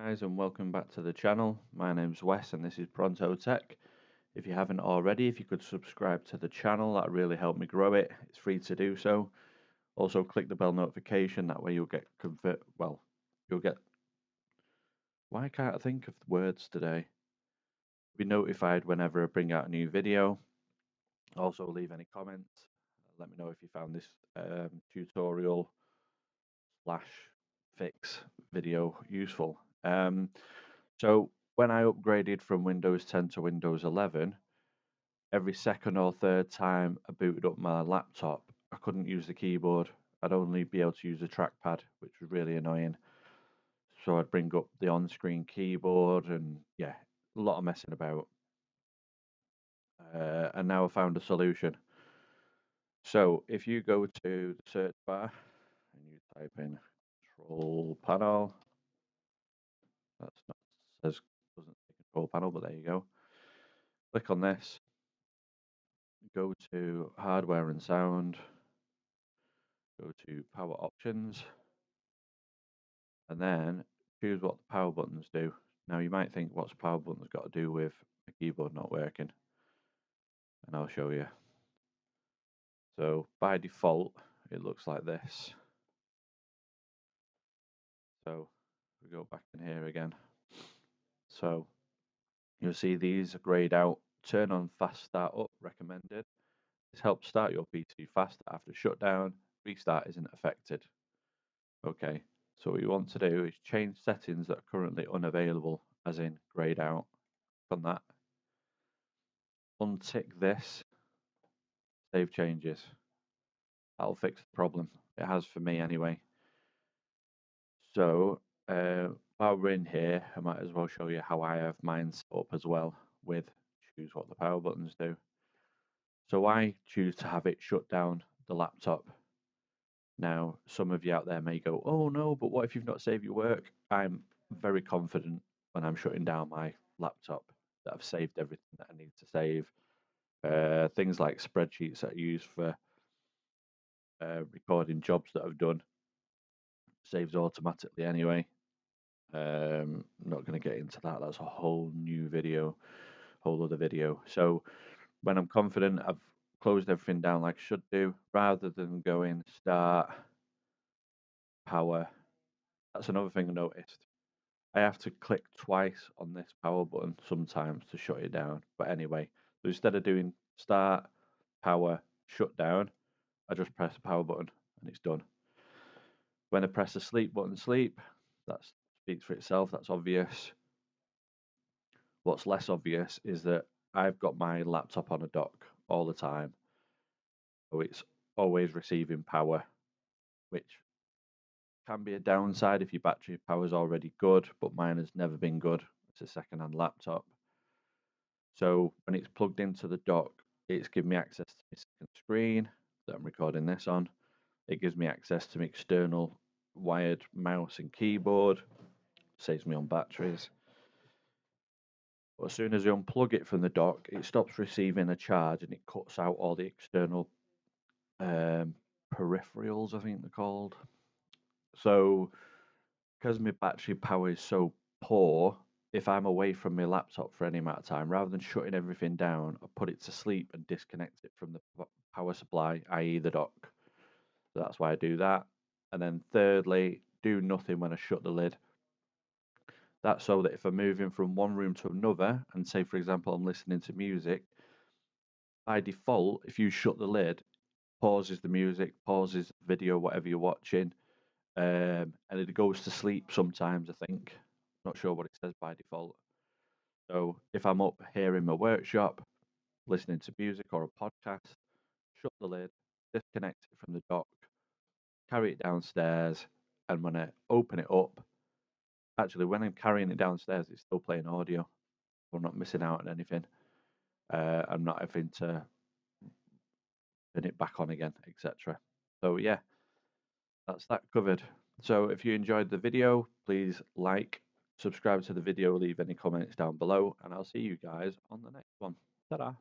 Guys, and welcome back to the channel. My name's Wes and this is ProntoTech. If you haven't already, if you could subscribe to the channel, that really help me grow it. It's free to do so. Also click the bell notification, that way you'll get you'll get why can't I think of the words today? Be notified whenever I bring out a new video. Also leave any comments. Let me know if you found this tutorial slash fix video useful. So when I upgraded from Windows 10 to Windows 11, every second or third time I booted up my laptop, I couldn't use the keyboard. I'd only be able to use the trackpad, which was really annoying. So I'd bring up the on-screen keyboard and yeah, a lot of messing about. And now I found a solution. So if you go to the search bar and you type in control panel, that's not says doesn't say control panel, but there you go. Click on this, go to hardware and sound, go to power options, and then choose what the power buttons do. Now you might think, what's power buttons got to do with a keyboard not working? And I'll show you. So by default, it looks like this. So we go back in here again. So you'll see these are grayed out. Turn on fast start up recommended. This helps start your PC faster after shutdown. Restart isn't affected. Okay, so what you want to do is change settings that are currently unavailable, as in grayed out. On that, untick this, save changes. That'll fix the problem. It has for me anyway. So while we're in here, I might as well show you how I have mine set up as well with choose what the power buttons do. So I choose to have it shut down the laptop. Now, some of you out there may go, oh no, but what if you've not saved your work? I'm very confident when I'm shutting down my laptop that I've saved everything that I need to save. Things like spreadsheets that I use for recording jobs that I've done saves automatically anyway. Not going to get into that. That's a whole new video, whole other video. So when I'm confident I've closed everything down like I should do, rather than going start, power. That's another thing I noticed. I have to click twice on this power button sometimes to shut it down. But anyway, so instead of doing start, power, shut down, I just press the power button and it's done. When I press the sleep button, sleep, that speaks for itself, that's obvious. What's less obvious is that I've got my laptop on a dock all the time. So it's always receiving power, which can be a downside if your battery power is already good, but mine has never been good. It's a second-hand laptop. So when it's plugged into the dock, it's giving me access to my second screen that I'm recording this on. It gives me access to my external wired mouse and keyboard. Saves me on batteries. But as soon as you unplug it from the dock, it stops receiving a charge and it cuts out all the external peripherals, I think they're called. So because my battery power is so poor, if I'm away from my laptop for any amount of time, rather than shutting everything down, I put it to sleep and disconnect it from the power supply, i.e. the dock. So that's why I do that. And then thirdly, do nothing when I shut the lid. That's so that if I'm moving from one room to another, and say for example I'm listening to music, by default, if you shut the lid, pauses the music, pauses the video, whatever you're watching, and it goes to sleep sometimes, I think. Not sure what it says by default. So if I'm up here in my workshop, listening to music or a podcast, shut the lid, disconnect it from the dock, carry it downstairs, and when I open it up, actually when I'm carrying it downstairs, it's still playing audio. I'm not missing out on anything. I'm not having to turn it back on again, etc. So yeah, that's that covered. So if you enjoyed the video, please like, subscribe to the video, leave any comments down below, and I'll see you guys on the next one. Ta-da!